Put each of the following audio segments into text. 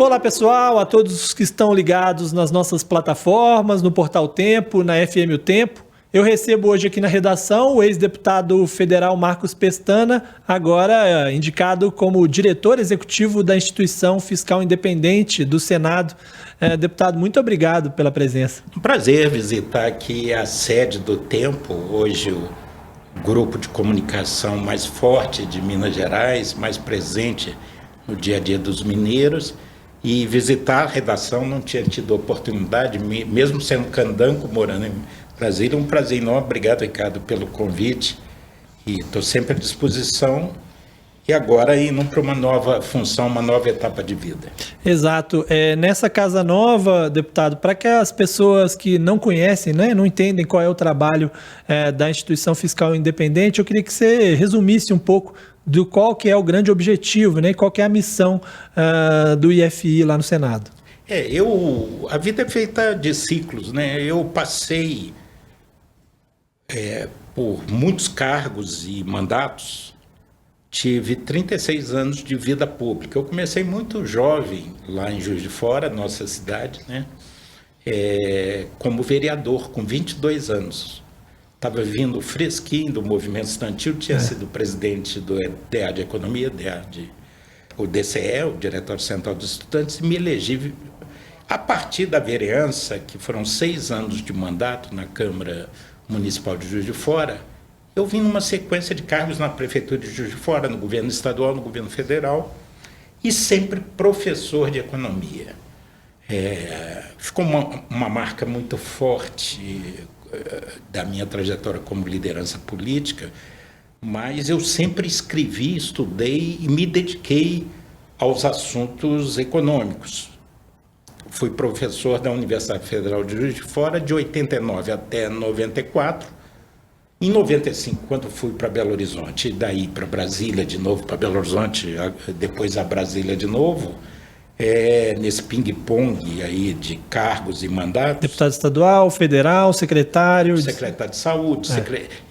Olá pessoal, a todos que estão ligados nas nossas plataformas, no Portal Tempo, na FM O Tempo. Eu recebo hoje aqui na redação o ex-deputado federal Marcos Pestana, agora indicado como diretor executivo da Instituição Fiscal Independente do Senado. Deputado, muito obrigado pela presença. Um prazer visitar aqui a sede do Tempo, hoje o grupo de comunicação mais forte de Minas Gerais, mais presente no dia a dia dos mineiros, e visitar a redação. Não tinha tido oportunidade, mesmo sendo candango, morando em Brasília. Um prazer enorme. Obrigado, Ricardo, pelo convite, e estou sempre à disposição. E agora indo para uma nova função, uma nova etapa de vida. Exato. Nessa casa nova, deputado, para que as pessoas que não conhecem, né, não entendem qual é o trabalho da Instituição Fiscal Independente, eu queria que você resumisse um pouco do qual que é o grande objetivo, né, qual que é a missão do IFI lá no Senado. A vida é feita de ciclos, né? Eu passei por muitos cargos e mandatos. Tive 36 anos de vida pública. Eu comecei muito jovem, lá em Juiz de Fora, nossa cidade, né? Como vereador, com 22 anos. Estava vindo fresquinho do movimento estudantil, tinha sido presidente do DA de Economia, o DCE, o Diretório Central dos Estudantes, e me elegi a partir da vereança, que foram 6 anos de mandato na Câmara Municipal de Juiz de Fora. Eu vim numa sequência de cargos na Prefeitura de Juiz de Fora, no governo estadual, no governo federal, e sempre professor de economia. Ficou uma marca muito forte da minha trajetória como liderança política, mas eu sempre escrevi, estudei e me dediquei aos assuntos econômicos. Fui professor da Universidade Federal de Juiz de Fora de 89 até 94. Em 95, quando fui para Belo Horizonte, e daí para Brasília de novo, para Belo Horizonte, depois a Brasília de novo, nesse ping-pong aí de cargos e mandatos. Deputado estadual, federal, secretário... Secretário de Saúde.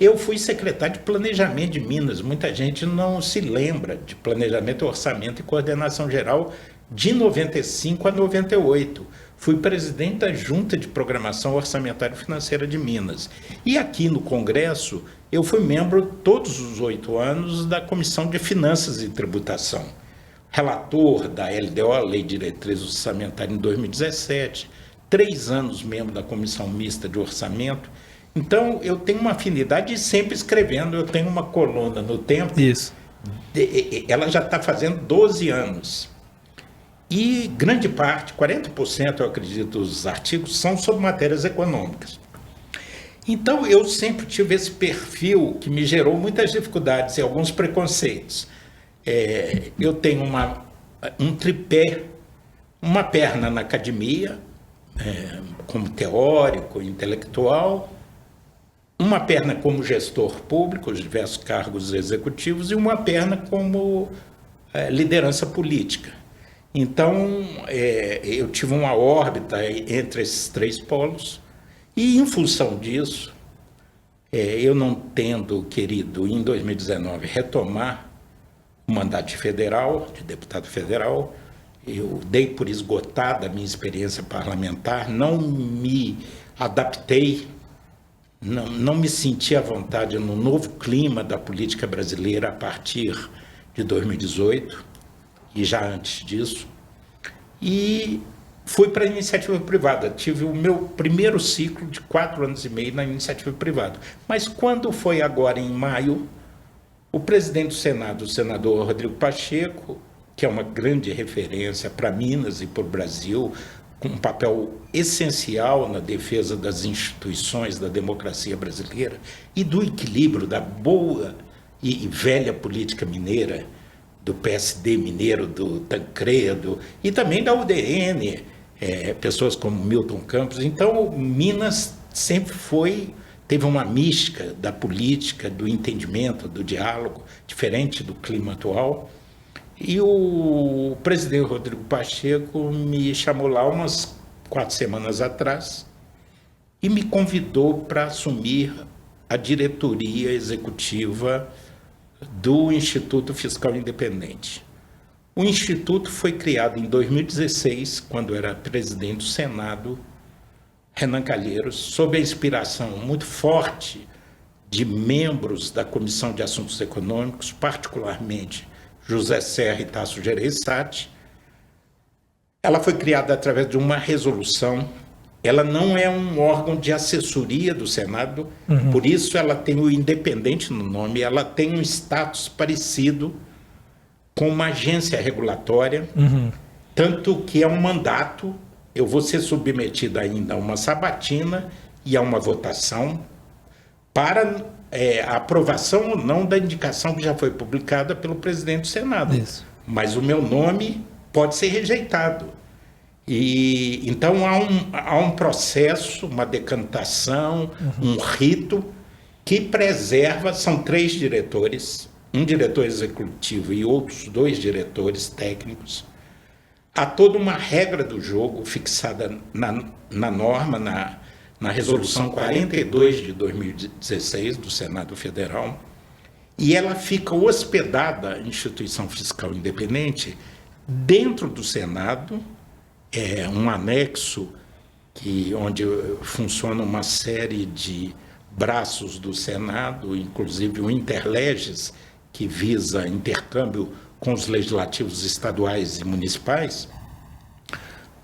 Eu fui secretário de Planejamento de Minas. Muita gente não se lembra de Planejamento, Orçamento e Coordenação Geral de 95 a 98. Fui presidente da Junta de Programação Orçamentária e Financeira de Minas. E aqui no Congresso, eu fui membro, todos os 8 anos, da Comissão de Finanças e Tributação. Relator da LDO, Lei de Diretriz Orçamentária, em 2017. 3 anos membro da Comissão Mista de Orçamento. Então, eu tenho uma afinidade, sempre escrevendo. Eu tenho uma coluna no Tempo. Isso. Ela já está fazendo 12 anos. E grande parte, 40%, eu acredito, dos artigos são sobre matérias econômicas. Então, eu sempre tive esse perfil que me gerou muitas dificuldades e alguns preconceitos. Eu tenho um tripé, uma perna na academia, como teórico, intelectual, uma perna como gestor público, os diversos cargos executivos, e uma perna como liderança política. Então, eu tive uma órbita entre esses 3 polos, e em função disso, eu não tendo querido, em 2019, retomar o mandato de deputado federal, eu dei por esgotada a minha experiência parlamentar, não me adaptei, não me senti à vontade no novo clima da política brasileira a partir de 2018, e já antes disso, e fui para a iniciativa privada. Tive o meu primeiro ciclo de 4 anos e meio na iniciativa privada. Mas quando foi agora em maio, o presidente do Senado, o senador Rodrigo Pacheco, que é uma grande referência para Minas e para o Brasil, com um papel essencial na defesa das instituições da democracia brasileira e do equilíbrio da boa e velha política mineira, do PSD mineiro, do Tancredo, e também da UDN, pessoas como Milton Campos. Então, Minas sempre teve uma mística da política, do entendimento, do diálogo, diferente do clima atual. E o presidente Rodrigo Pacheco me chamou lá umas 4 semanas atrás e me convidou para assumir a diretoria executiva do Instituto Fiscal Independente. O Instituto foi criado em 2016, quando era presidente do Senado, Renan Calheiros, sob a inspiração muito forte de membros da Comissão de Assuntos Econômicos, particularmente José Serra e Tasso Gereissati. Ela foi criada através de uma resolução. Ela não é um órgão de assessoria do Senado, por isso ela tem o independente no nome, ela tem um status parecido com uma agência regulatória, tanto que é um mandato. Eu vou ser submetido ainda a uma sabatina e a uma votação para a aprovação ou não da indicação que já foi publicada pelo presidente do Senado. Isso. Mas o meu nome pode ser rejeitado. E então há um processo, uma decantação, um rito que preserva, são 3 diretores, um diretor executivo e outros 2 diretores técnicos. Há toda uma regra do jogo fixada na norma, na Resolução 42 de 2016 do Senado Federal, e ela fica hospedada, a instituição fiscal independente, dentro do Senado. É um anexo onde funciona uma série de braços do Senado, inclusive o Interleges, que visa intercâmbio com os legislativos estaduais e municipais.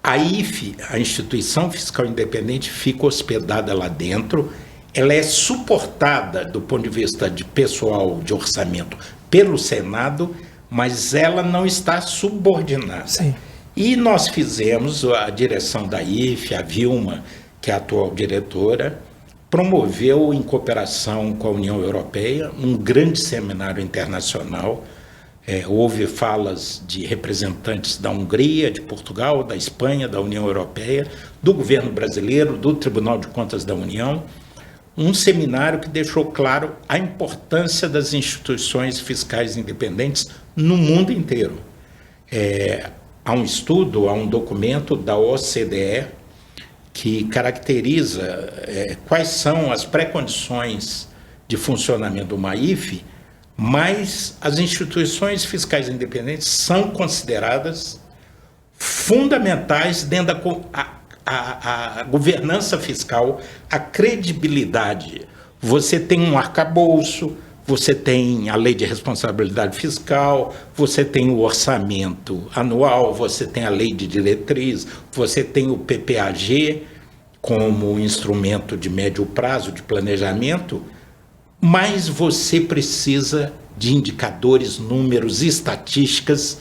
A IFE, a Instituição Fiscal Independente, fica hospedada lá dentro. Ela é suportada do ponto de vista de pessoal de orçamento pelo Senado, mas ela não está subordinada. Sim. E nós fizemos, a direção da IFE, a Vilma, que é a atual diretora, promoveu, em cooperação com a União Europeia, um grande seminário internacional. Houve falas de representantes da Hungria, de Portugal, da Espanha, da União Europeia, do governo brasileiro, do Tribunal de Contas da União. Um seminário que deixou claro a importância das instituições fiscais independentes no mundo inteiro. Há um estudo, há um documento da OCDE que caracteriza quais são as pré-condições de funcionamento do IFE, mas as instituições fiscais independentes são consideradas fundamentais dentro da governança fiscal, a credibilidade. Você tem um arcabouço, você tem a lei de responsabilidade fiscal, você tem o orçamento anual, você tem a lei de diretriz, você tem o PPAG como instrumento de médio prazo de planejamento, mas você precisa de indicadores, números, estatísticas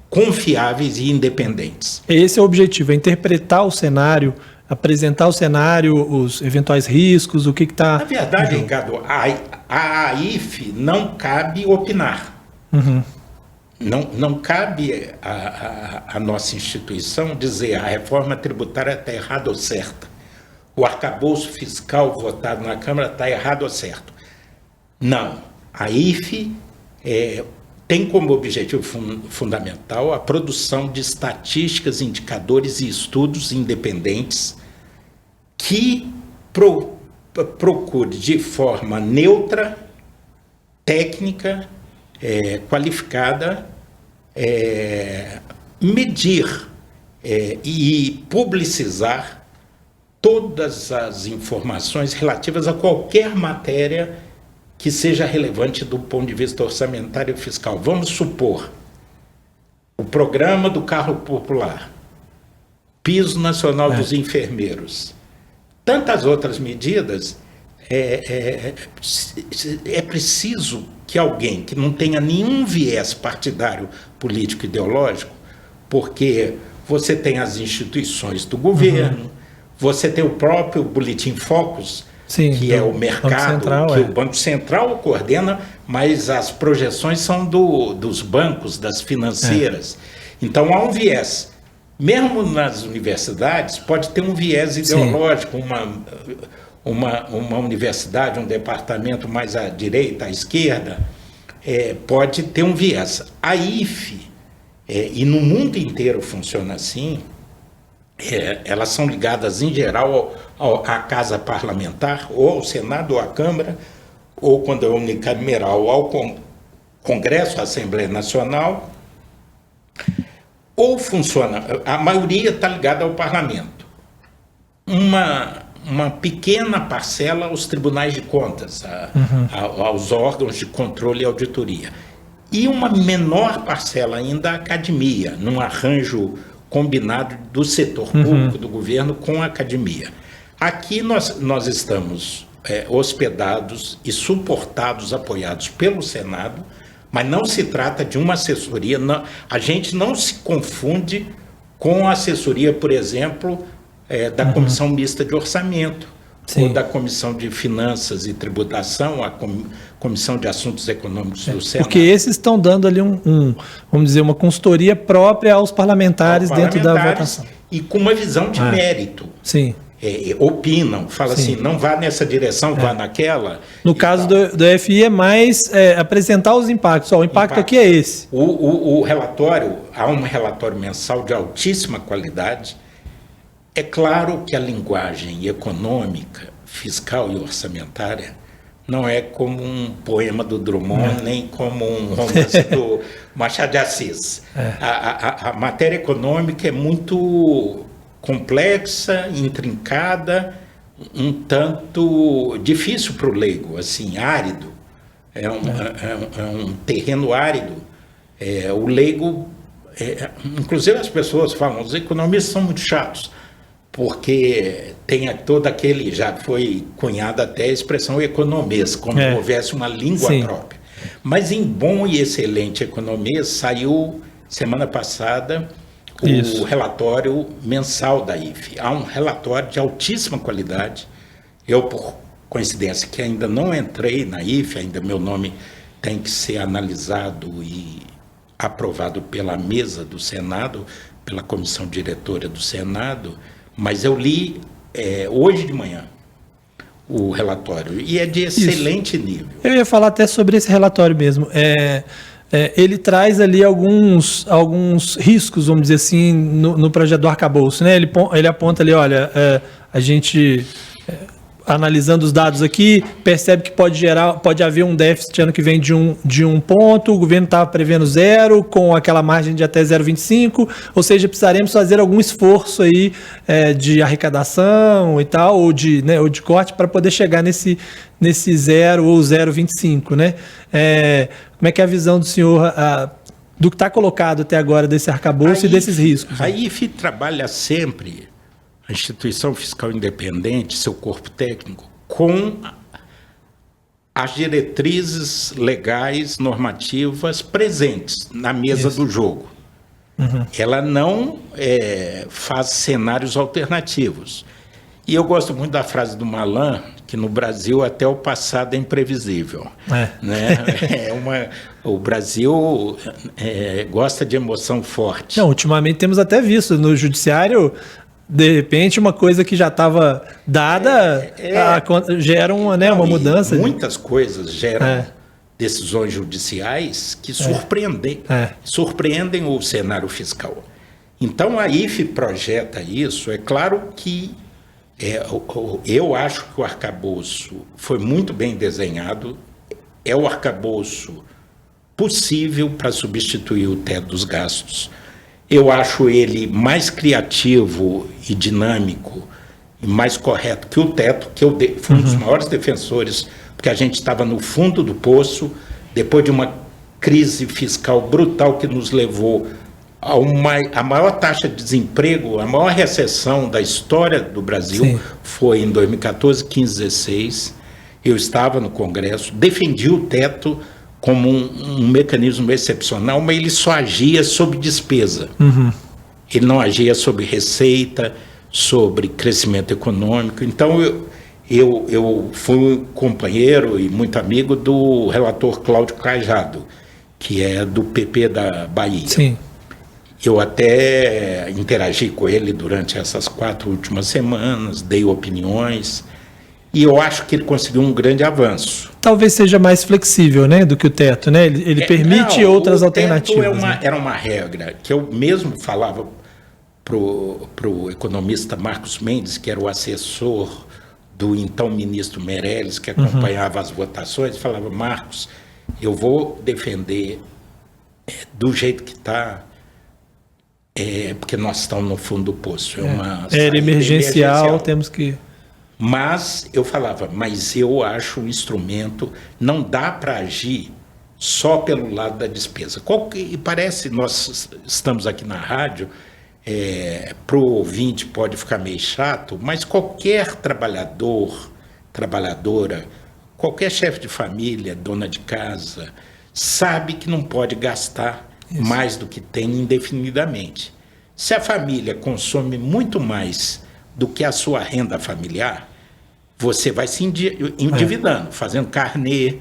confiáveis e independentes. Esse é o objetivo, é interpretar o cenário, apresentar o cenário, os eventuais riscos, o que está... Na verdade, Ricardo, a AIFE não cabe opinar. Não cabe a nossa instituição dizer a reforma tributária está errada ou certa. O arcabouço fiscal votado na Câmara está errado ou certo. Não. A IFE tem como objetivo fundamental a produção de estatísticas, indicadores e estudos independentes que procure de forma neutra, técnica, qualificada, medir e publicizar todas as informações relativas a qualquer matéria que seja relevante do ponto de vista orçamentário e fiscal. Vamos supor o programa do carro popular, piso nacional dos enfermeiros, tantas outras medidas. É preciso que alguém que não tenha nenhum viés partidário, político, ideológico, porque você tem as instituições do governo, você tem o próprio Boletim Focus, sim, que é o mercado, Central, que o Banco Central coordena, mas as projeções são dos bancos, das financeiras. Então há um viés. Mesmo nas universidades, pode ter um viés ideológico, uma universidade, um departamento mais à direita, à esquerda, pode ter um viés. A IFE, e no mundo inteiro funciona assim, elas são ligadas em geral à Casa Parlamentar, ou ao Senado, ou à Câmara, ou quando é unicameral, ao Congresso, à Assembleia Nacional, Ou funciona, a maioria está ligada ao parlamento. Uma pequena parcela aos tribunais de contas, aos órgãos de controle e auditoria. E uma menor parcela ainda à academia, num arranjo combinado do setor público, do governo, com a academia. Aqui nós estamos hospedados e suportados, apoiados pelo Senado, mas não se trata de uma assessoria, a gente não se confunde com a assessoria, por exemplo, da Comissão Mista de Orçamento, ou da Comissão de Finanças e Tributação, a Comissão de Assuntos Econômicos do Senado. Porque esses estão dando ali vamos dizer, uma consultoria própria aos parlamentares dentro da votação. E com uma visão de mérito. Sim. Opinam, falam assim, não vá nessa direção, vá naquela. No caso do FI é mais apresentar os impactos. O impacto aqui é esse. O relatório, há um relatório mensal de altíssima qualidade. É claro que a linguagem econômica, fiscal e orçamentária não é como um poema do Drummond, nem como um romance do Machado de Assis. A matéria econômica é muito complexa, intrincada, um tanto difícil para o leigo, assim, árido. É um terreno árido. O leigo, inclusive as pessoas falam, os economistas são muito chatos, porque tem todo aquele, já foi cunhada até a expressão economês, como se houvesse uma língua própria. Mas em bom e excelente economês, saiu semana passada o relatório mensal da IFE. Há um relatório de altíssima qualidade. Eu, por coincidência, que ainda não entrei na IFE, ainda meu nome tem que ser analisado e aprovado pela mesa do Senado, pela comissão diretora do Senado, mas eu li hoje de manhã o relatório e é de excelente nível. Eu ia falar até sobre esse relatório mesmo. Ele traz ali alguns riscos, vamos dizer assim, no projeto do arcabouço, né? Ele aponta ali, olha, a gente, analisando os dados aqui, percebe que pode haver um déficit ano que vem de um ponto, o governo estava prevendo 0, com aquela margem de até 0,25, ou seja, precisaremos fazer algum esforço aí de arrecadação e tal, ou de corte para poder chegar nesse 0 ou 0,25, né? Como é que é a visão do senhor do que está colocado até agora desse arcabouço e desses riscos? A IFE trabalha sempre, a Instituição Fiscal Independente, seu corpo técnico, com as diretrizes legais, normativas presentes na mesa do jogo. Ela não faz cenários alternativos. E eu gosto muito da frase do Malan, que no Brasil até o passado é imprevisível. Né? O Brasil gosta de emoção forte. Não, ultimamente temos até visto no judiciário, de repente, uma coisa que já estava dada gera uma mudança. Muitas coisas geram decisões judiciais que surpreendem o cenário fiscal. Então, a IFE projeta isso. É claro que eu acho que o arcabouço foi muito bem desenhado, é o arcabouço possível para substituir o teto dos gastos. Eu acho ele mais criativo e dinâmico e mais correto que o teto, que eu fui um dos maiores defensores, porque a gente estava no fundo do poço, depois de uma crise fiscal brutal que nos levou a maior taxa de desemprego, a maior recessão da história do Brasil foi em 2014, 15, 16. Eu estava no Congresso, defendi o teto como um mecanismo excepcional, mas ele só agia sobre despesa. Ele não agia sobre receita, sobre crescimento econômico. Então, eu fui companheiro e muito amigo do relator Cláudio Cajado, que é do PP da Bahia. Eu até interagi com ele durante essas 4 últimas semanas, dei opiniões, e eu acho que ele conseguiu um grande avanço. Talvez seja mais flexível, né, do que o teto, né? Ele permite outras alternativas. Era uma regra que eu mesmo falava pro economista Marcos Mendes, que era o assessor do então ministro Meirelles, que acompanhava as votações, falava: Marcos, eu vou defender do jeito que está, porque nós estamos no fundo do poço. Uma Era emergencial, temos que... Mas eu falava, mas eu acho um instrumento, não dá para agir só pelo lado da despesa. E parece, nós estamos aqui na rádio, para o ouvinte pode ficar meio chato, mas qualquer trabalhador, trabalhadora, qualquer chefe de família, dona de casa, sabe que não pode gastar mais do que tem indefinidamente. Se a família consome muito mais do que a sua renda familiar, você vai se endividando, fazendo carnê,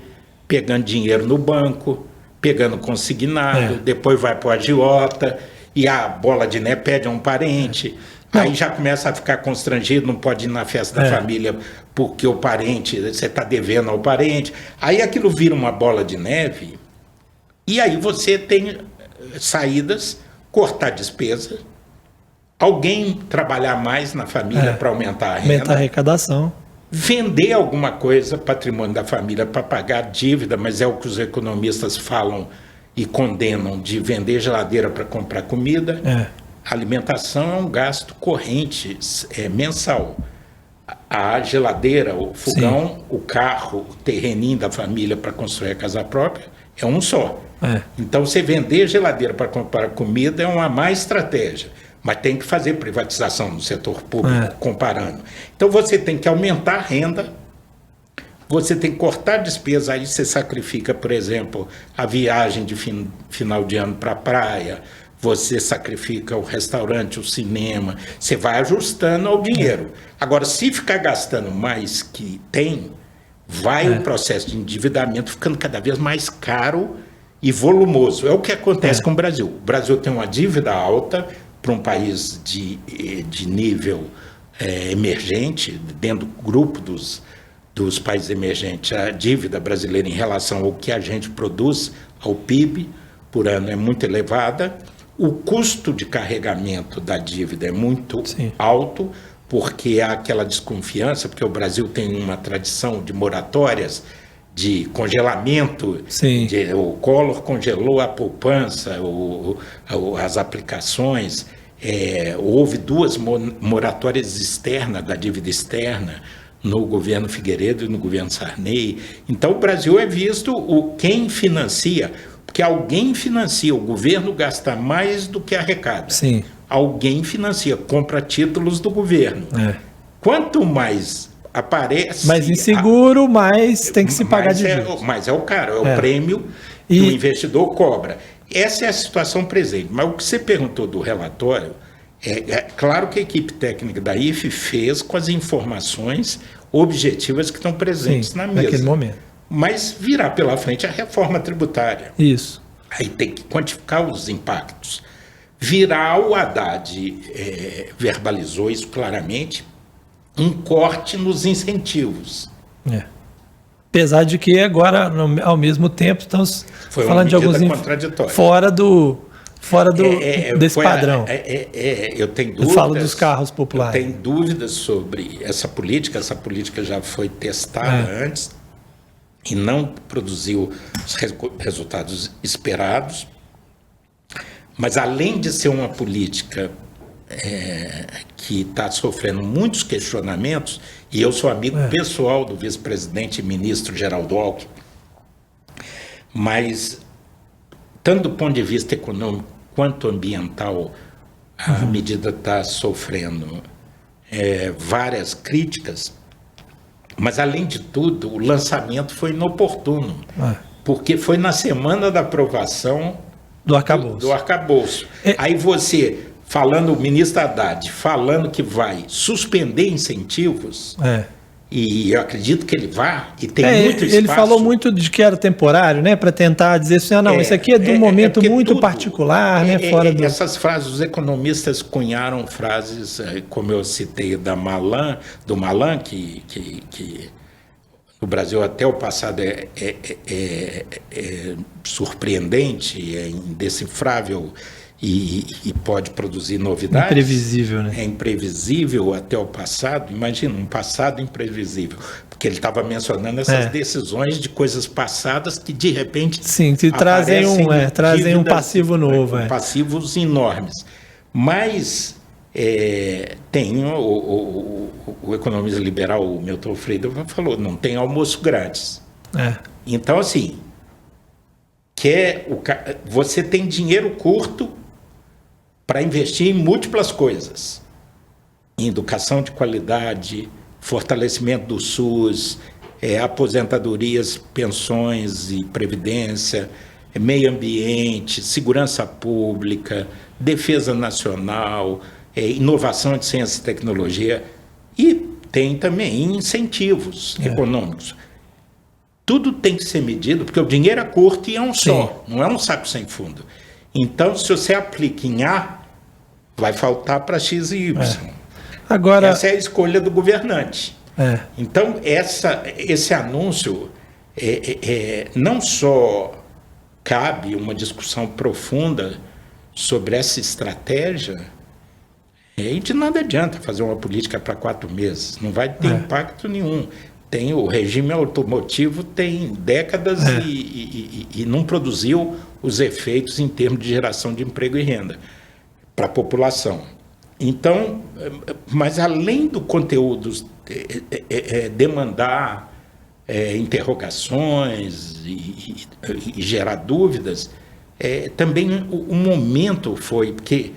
pegando dinheiro no banco, pegando consignado, depois vai para o agiota, e a bola de neve pede a um parente, aí já começa a ficar constrangido, não pode ir na festa da família porque o parente, você está devendo ao parente, aí aquilo vira uma bola de neve, e aí você tem saídas, cortar despesa, alguém trabalhar mais na família para aumentar a renda. Aumentar a arrecadação. Vender alguma coisa, patrimônio da família, para pagar dívida, mas é o que os economistas falam e condenam, de vender geladeira para comprar comida. Alimentação é um gasto corrente, mensal. A geladeira, o fogão, o carro, o terreninho da família para construir a casa própria é um só. Então, você vender geladeira para comprar comida é uma má estratégia. Mas tem que fazer privatização no setor público, comparando. Então, você tem que aumentar a renda, você tem que cortar a despesa, aí você sacrifica, por exemplo, a viagem de final de ano para a praia, você sacrifica o restaurante, o cinema, você vai ajustando ao dinheiro. Agora, se ficar gastando mais que tem, vai o processo de endividamento ficando cada vez mais caro e volumoso. É o que acontece com o Brasil. O Brasil tem uma dívida alta, para um país de nível emergente, dentro do grupo dos países emergentes, a dívida brasileira em relação ao que a gente produz, ao PIB, por ano é muito elevada. O custo de carregamento da dívida é muito alto, porque há aquela desconfiança, porque o Brasil tem uma tradição de moratórias, de congelamento, o Collor congelou a poupança, as aplicações, houve 2 moratórias externas da dívida externa no governo Figueiredo e no governo Sarney. Então o Brasil é visto quem financia, porque alguém financia, o governo gasta mais do que arrecada. Alguém financia, compra títulos do governo. Quanto mais aparece... Mais inseguro, mais tem que se pagar de juros. Mas é o caro, é o prêmio que o investidor cobra. Essa é a situação presente. Mas o que você perguntou do relatório, é claro que a equipe técnica da IFE fez com as informações objetivas que estão presentes na mesa. Naquele momento. Mas virá pela frente a reforma tributária. Isso. Aí tem que quantificar os impactos. Virá, o Haddad verbalizou isso claramente, um corte nos incentivos. Apesar de que agora, ao mesmo tempo, estamos falando de alguns fora desse padrão. Eu tenho dúvidas. Eu falo dos carros populares. Eu tenho dúvidas sobre essa política. Essa política já foi testada antes e não produziu os resultados esperados. Mas, além de ser uma política que está sofrendo muitos questionamentos, e eu sou amigo pessoal do vice-presidente e ministro Geraldo Alckmin, mas, tanto do ponto de vista econômico quanto ambiental, a medida está sofrendo várias críticas, mas, além de tudo, o lançamento foi inoportuno, porque foi na semana da aprovação do arcabouço. Aí você... o ministro Haddad falando que vai suspender incentivos, e eu acredito que ele vai, e tem muito espaço. Ele falou muito de que era temporário, né, para tentar dizer assim, isso aqui é de um momento muito particular, né, fora do... Essas frases, os economistas cunharam frases, como eu citei, do Malan, que no Brasil até o passado é surpreendente, é indecifrável, e pode produzir novidades. Imprevisível, né? É imprevisível até o passado. Imagina, um passado imprevisível. Porque ele estava mencionando essas decisões de coisas passadas que, de repente... Sim, que trazem um passivo novo. Passivos enormes. Mas tem o economista liberal, o Milton Friedman, falou, não tem almoço grátis. Então, assim, você tem dinheiro curto para investir em múltiplas coisas. Em educação de qualidade, fortalecimento do SUS, aposentadorias, pensões e previdência, meio ambiente, segurança pública, defesa nacional, inovação de ciência e tecnologia, e tem também incentivos econômicos. Tudo tem que ser medido, porque o dinheiro é curto e é um só, não é um saco sem fundo. Então, se você aplica em A, vai faltar para X e Y. Agora, essa é a escolha do governante. Então, esse anúncio não só cabe uma discussão profunda sobre essa estratégia, e de nada adianta fazer uma política para 4 meses, não vai ter impacto nenhum. O regime automotivo tem décadas e não produziu os efeitos em termos de geração de emprego e renda para a população. Então, mas além do conteúdo demandar interrogações e gerar dúvidas, também o momento foi porque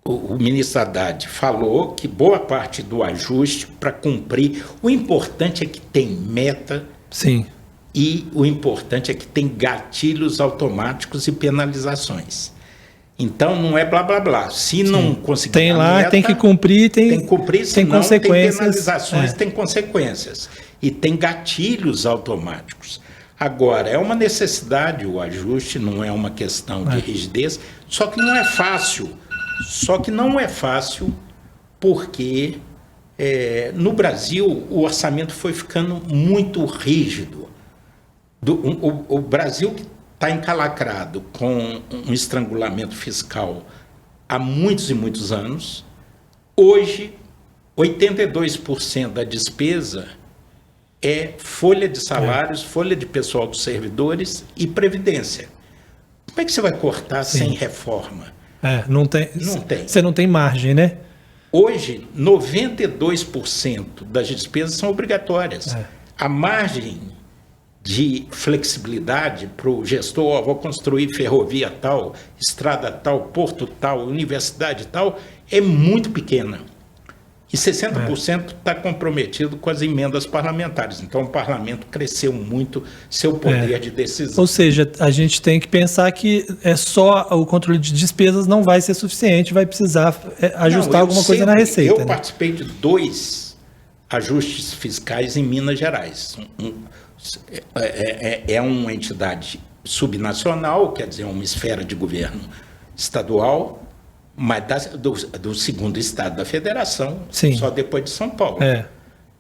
o ministro Haddad falou que boa parte do ajuste para cumprir, o importante é que tem meta. Sim. E o importante é que tem gatilhos automáticos e penalizações. Então não é blá blá blá. Se não conseguir tem lá, meta, tem que cumprir, tem que cumprir, tem consequências, tem penalizações, tem consequências e tem gatilhos automáticos. Agora, é uma necessidade o ajuste, não é uma questão de rigidez, só que não é fácil. Porque no Brasil o orçamento foi ficando muito rígido. O Brasil está encalacrado com um estrangulamento fiscal há muitos e muitos anos. Hoje, 82% da despesa é folha de salários, folha de pessoal dos servidores e previdência. Como é que você vai cortar sem reforma? Não tem. Você não tem margem, né? Hoje, 92% das despesas são obrigatórias. A margem de flexibilidade para o gestor, vou construir ferrovia tal, estrada tal, porto tal, universidade tal, é muito pequena. E 60% está comprometido com as emendas parlamentares. Então, o parlamento cresceu muito seu poder de decisão. Ou seja, a gente tem que pensar que só o controle de despesas não vai ser suficiente, vai precisar ajustar alguma coisa na receita. Eu participei de 2 ajustes fiscais em Minas Gerais. É uma entidade subnacional, quer dizer, uma esfera de governo estadual, mas do segundo estado da federação, só depois de São Paulo.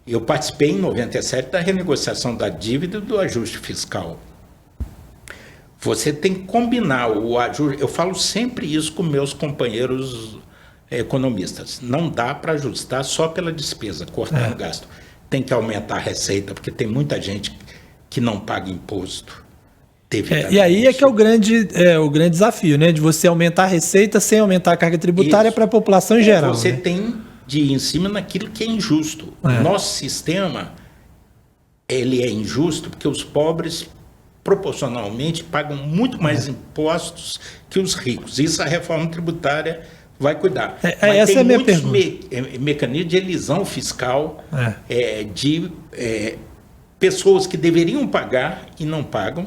Eu participei em 97 da renegociação da dívida e do ajuste fiscal. Você tem que combinar o ajuste. Eu falo sempre isso com meus companheiros economistas. Não dá para ajustar só pela despesa, cortando gasto. Tem que aumentar a receita, porque tem muita gente que não paga imposto. E aí é que é o grande desafio, né? De você aumentar a receita sem aumentar a carga tributária para a população em geral. Você tem de ir em cima naquilo que é injusto. O nosso sistema, ele é injusto porque os pobres, proporcionalmente, pagam muito mais impostos que os ricos. Isso a reforma tributária vai cuidar. Mas essa tem é a minha muitos mecanismos de elisão fiscal de pessoas que deveriam pagar e não pagam.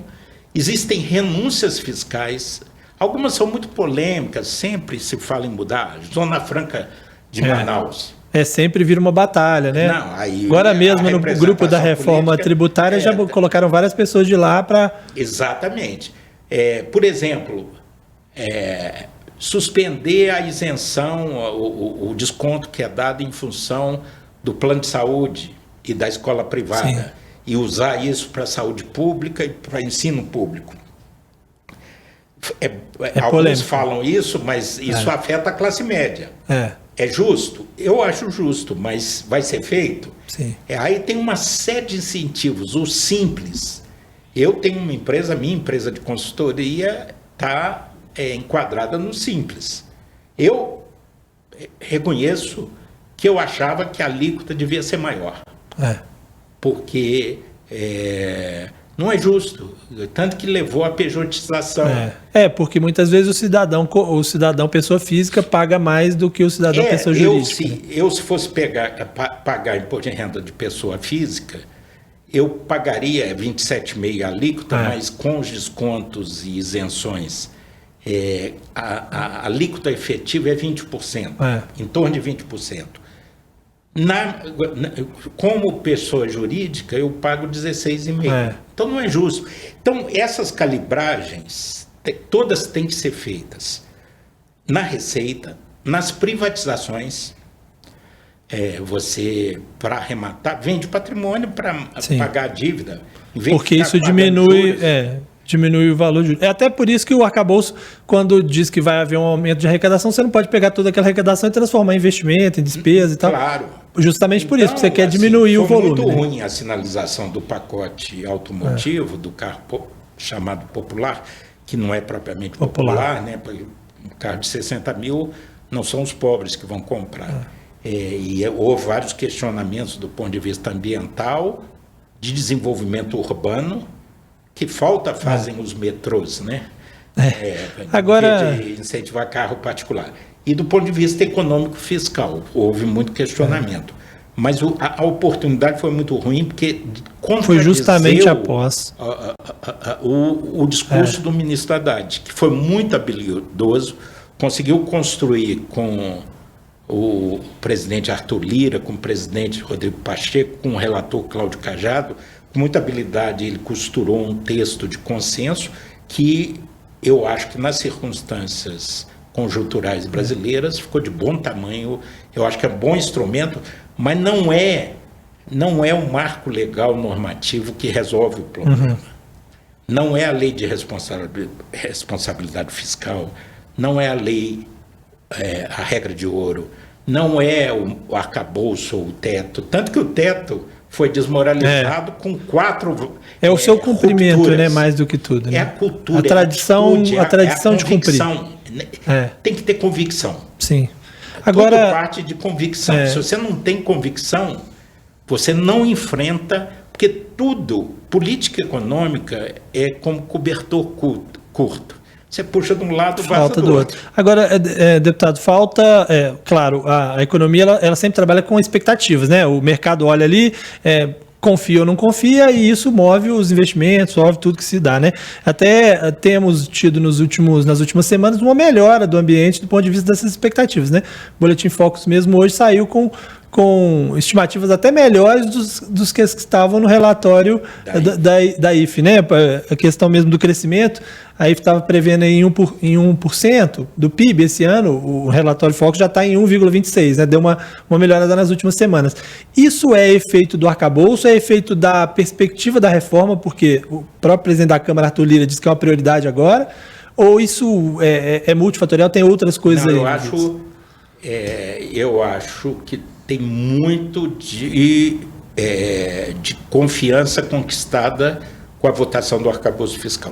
Existem renúncias fiscais, algumas são muito polêmicas, sempre se fala em mudar. Zona Franca de Manaus. Sempre vira uma batalha, né? Não, aí agora mesmo no grupo da reforma tributária já colocaram várias pessoas de lá para... Exatamente. Por exemplo, suspender a isenção, o desconto que é dado em função do plano de saúde e da escola privada. E usar isso para a saúde pública e para ensino público. Alguns falam isso, mas isso afeta a classe média. É justo? Eu acho justo, mas vai ser feito? Aí tem uma série de incentivos. O simples. Eu tenho uma empresa, minha empresa de consultoria está enquadrada no Simples. Eu reconheço que eu achava que a alíquota devia ser maior. Porque não é justo. Tanto que levou à pejotização. Porque muitas vezes o cidadão pessoa física paga mais do que o cidadão pessoa jurídica. Se fosse pagar imposto de renda de pessoa física, eu pagaria 27,5% alíquota, mas com os descontos e isenções, a alíquota efetiva é 20%, em torno de 20%. Como pessoa jurídica, eu pago 16,5%. Então não é justo. Então, essas calibragens, todas têm que ser feitas na Receita, nas privatizações. Você, para arrematar, vende patrimônio para pagar a dívida. Porque isso diminui o valor. É até por isso que o arcabouço, quando diz que vai haver um aumento de arrecadação, você não pode pegar toda aquela arrecadação e transformar em investimento, em despesa e tal. Claro. Justamente por isso, porque você quer diminuir o volume. Foi muito ruim a sinalização do pacote automotivo, do carro chamado popular, que não é propriamente popular, né? Um carro de 60 mil não são os pobres que vão comprar. E houve vários questionamentos do ponto de vista ambiental, de desenvolvimento urbano, que fazem os metrôs, né? Agora, de incentivar carro particular. E do ponto de vista econômico fiscal, houve muito questionamento. Mas a oportunidade foi muito ruim, porque foi justamente após o discurso do ministro Haddad, que foi muito habilidoso, conseguiu construir com o presidente Arthur Lira, com o presidente Rodrigo Pacheco, com o relator Cláudio Cajado. Com muita habilidade, ele costurou um texto de consenso que eu acho que, nas circunstâncias conjunturais brasileiras, ficou de bom tamanho. Eu acho que é um bom instrumento, mas não é um marco legal normativo que resolve o problema. Não é a lei de responsabilidade fiscal, não é a lei, a regra de ouro, não é o arcabouço ou o teto. Tanto que o teto foi desmoralizado com 4 o seu cumprimento, rupturas. Né, mais do que tudo. Né? É a cultura, a tradição de cumprir. Tem que ter convicção. Sim. Agora, tudo parte de convicção. Se você não tem convicção, você não enfrenta, porque tudo, política econômica, é como cobertor curto. Você puxa de um lado, vaza do outro. Agora, deputado, claro, a economia ela sempre trabalha com expectativas, né? O mercado olha ali, confia ou não confia, e isso move os investimentos, move tudo que se dá, né? Até temos tido nas últimas semanas uma melhora do ambiente do ponto de vista dessas expectativas, né? O Boletim Focus mesmo hoje saiu com estimativas até melhores dos que estavam no relatório da IFE, né? A questão mesmo do crescimento, a IFE estava prevendo em 1% do PIB esse ano, o relatório Focus já está em 1,26%, né? Deu uma melhorada nas últimas semanas. Isso é efeito do arcabouço, é efeito da perspectiva da reforma, porque o próprio presidente da Câmara, Arthur Lira, disse que é uma prioridade agora, ou isso é multifatorial, tem outras coisas aí? Eu acho que tem muito de confiança conquistada com a votação do arcabouço fiscal.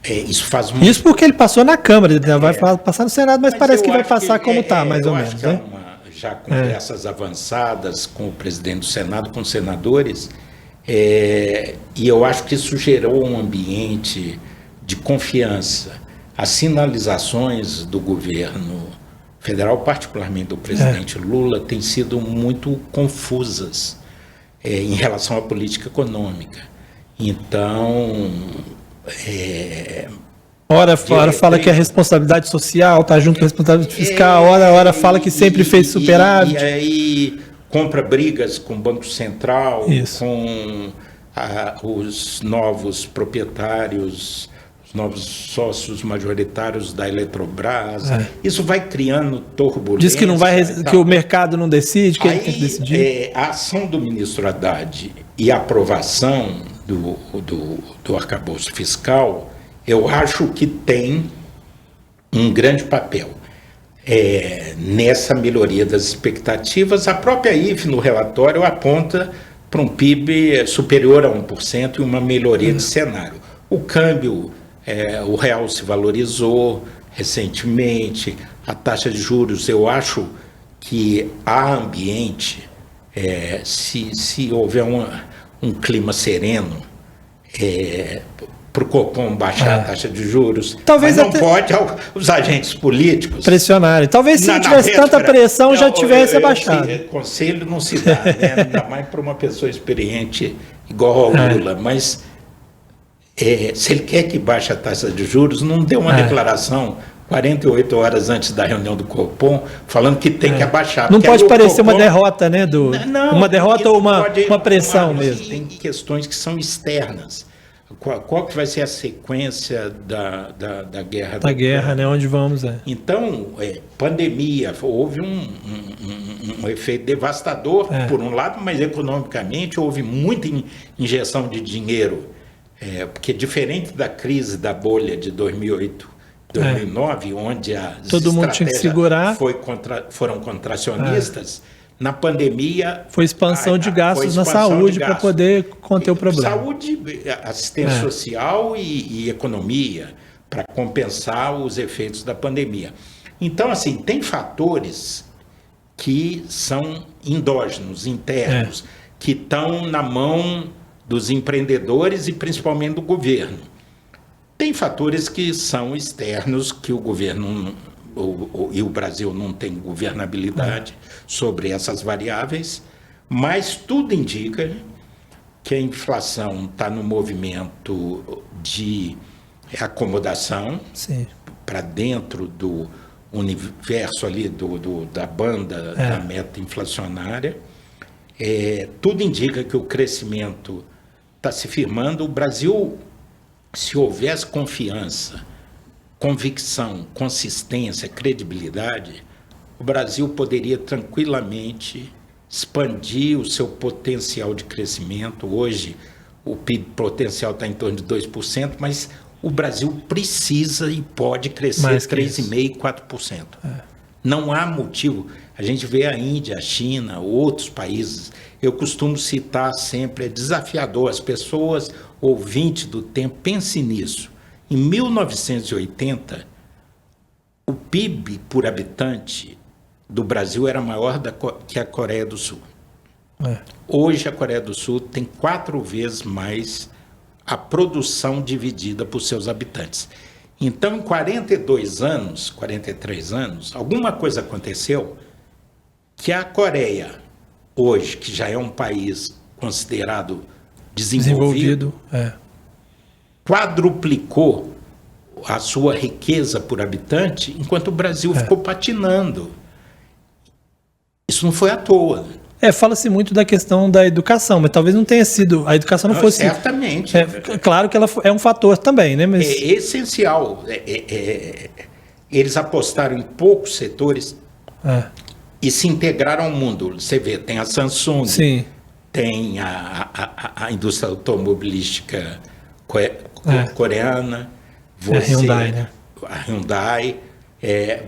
Isso faz muito... Isso porque ele passou na Câmara, vai passar no Senado, mas parece que vai passar como está, mais ou menos. Né? Já conversas avançadas com o presidente do Senado, com os senadores, e eu acho que isso gerou um ambiente de confiança. As sinalizações do governo federal, particularmente do presidente Lula, têm sido muito confusas em relação à política econômica. Então, Ora fala que a responsabilidade social está junto com a responsabilidade fiscal, ora fala que sempre fez superávit. E aí compra brigas com o Banco Central, com os novos proprietários, os novos sócios majoritários da Eletrobras. Isso vai criando turbulência. Diz que não vai, que o mercado não decide, que ele tem que decidir. A ação do ministro Haddad e a aprovação do arcabouço fiscal, eu acho que tem um grande papel nessa melhoria das expectativas. A própria IFE, no relatório, aponta para um PIB superior a 1% e uma melhoria de cenário. O câmbio o real se valorizou recentemente, a taxa de juros, eu acho que há ambiente, se houver um clima sereno, para o Copom baixar a taxa de juros, talvez mas não pode os agentes políticos pressionarem. Talvez se não tivesse tanta pressão, já tivesse abaixado. Conselho não se dá, né? Ainda mais para uma pessoa experiente igual ao Lula, mas se ele quer que baixe a taxa de juros, não dê uma declaração 48 horas antes da reunião do Copom, falando que tem que abaixar. Não pode parecer uma derrota, né? Uma derrota ou uma pressão mesmo. Tem questões que são externas. Qual que vai ser a sequência da guerra? Da guerra, né? Onde vamos? Então, pandemia, houve um efeito devastador, por um lado, mas economicamente houve muita injeção de dinheiro, porque diferente da crise da bolha de 2008, 2009, onde as todo mundo tinha que segurar, foram contracionistas. Na pandemia... Foi expansão de gastos na saúde para poder conter o problema. Saúde, assistência social e economia, para compensar os efeitos da pandemia. Então, assim, tem fatores que são endógenos, internos, que estão na mão dos empreendedores e principalmente do governo. Tem fatores que são externos, que o governo... e o Brasil não tem governabilidade sobre essas variáveis, mas tudo indica que a inflação está no movimento de acomodação para dentro do universo ali da banda da meta inflacionária. Tudo indica que o crescimento está se firmando. O Brasil, se houvesse confiança, convicção, consistência, credibilidade, o Brasil poderia tranquilamente expandir o seu potencial de crescimento. Hoje, o PIB potencial está em torno de 2%, mas o Brasil precisa e pode crescer 3,5%, 4%. Não há motivo. A gente vê a Índia, a China, outros países. Eu costumo citar sempre, é desafiador. As pessoas, ouvintes do tempo, pensem nisso. Em 1980, o PIB por habitante do Brasil era maior que a Coreia do Sul. Hoje, a Coreia do Sul tem 4 vezes mais a produção dividida por seus habitantes. Então, em 42 anos, 43 anos, alguma coisa aconteceu que a Coreia, hoje, que já é um país considerado desenvolvido, quadruplicou a sua riqueza por habitante, enquanto o Brasil ficou patinando. Isso não foi à toa. Fala-se muito da questão da educação, mas talvez não tenha sido. A educação não fosse. Certamente. Claro que ela é um fator também, né? Mas... É essencial. Eles apostaram em poucos setores e se integraram ao mundo. Você vê, tem a Samsung, tem a indústria automobilística coreana, a Hyundai, né? A Hyundai,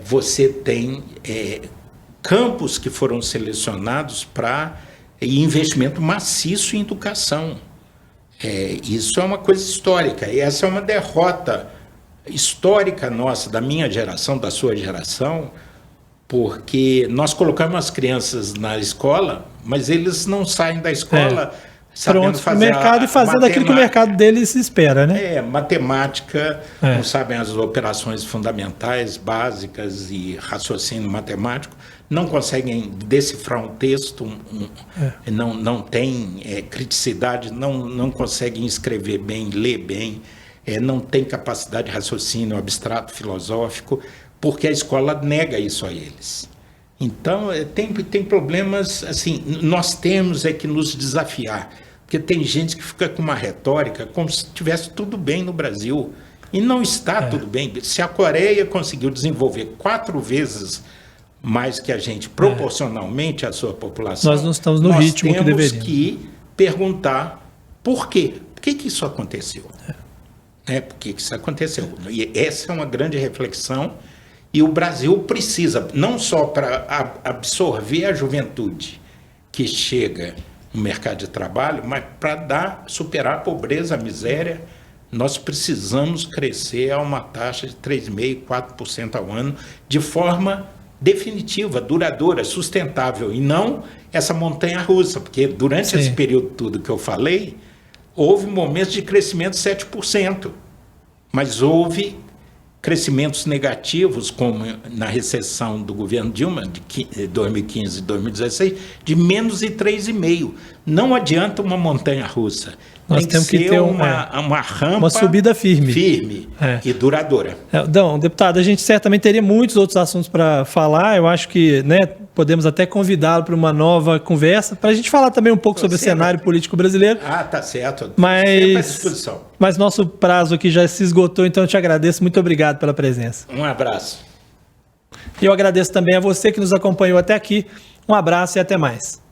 você tem campos que foram selecionados para investimento maciço em educação. Isso é uma coisa histórica, e essa é uma derrota histórica nossa, da minha geração, da sua geração, porque nós colocamos as crianças na escola, mas eles não saem da escola sabendo fazer mercado e fazendo aquilo que o mercado deles espera, né? Matemática, não sabem as operações fundamentais, básicas e raciocínio matemático, não conseguem decifrar um texto, não têm criticidade, não conseguem escrever bem, ler bem, não têm capacidade de raciocínio abstrato, filosófico, porque a escola nega isso a eles. Então, tem problemas, assim, nós temos que nos desafiar, porque tem gente que fica com uma retórica como se estivesse tudo bem no Brasil, e não está tudo bem. Se a Coreia conseguiu desenvolver 4 vezes mais que a gente, proporcionalmente à sua população, nós não estamos no ritmo que deveríamos. Nós temos que perguntar por quê? Por que isso aconteceu? Por que isso aconteceu? E essa é uma grande reflexão. E o Brasil precisa, não só para absorver a juventude que chega no mercado de trabalho, mas para superar a pobreza, a miséria nós precisamos crescer a uma taxa de 3,5%, 4% ao ano, de forma definitiva, duradoura, sustentável, e não essa montanha-russa, porque durante esse período todo que eu falei, houve momentos de crescimento de 7%, mas houve crescimentos negativos, como na recessão do governo Dilma, de 2015 e 2016, de menos de 3,5%. Não adianta uma montanha-russa. Nós temos que ter uma rampa, uma subida firme e duradoura. Então, deputado, a gente certamente teria muitos outros assuntos para falar. Eu acho que, né, podemos até convidá-lo para uma nova conversa, para a gente falar também um pouco sobre o cenário político brasileiro. Tá certo. Sempre à disposição. Mas nosso prazo aqui já se esgotou, então eu te agradeço. Muito obrigado pela presença. Um abraço. E eu agradeço também a você que nos acompanhou até aqui. Um abraço e até mais.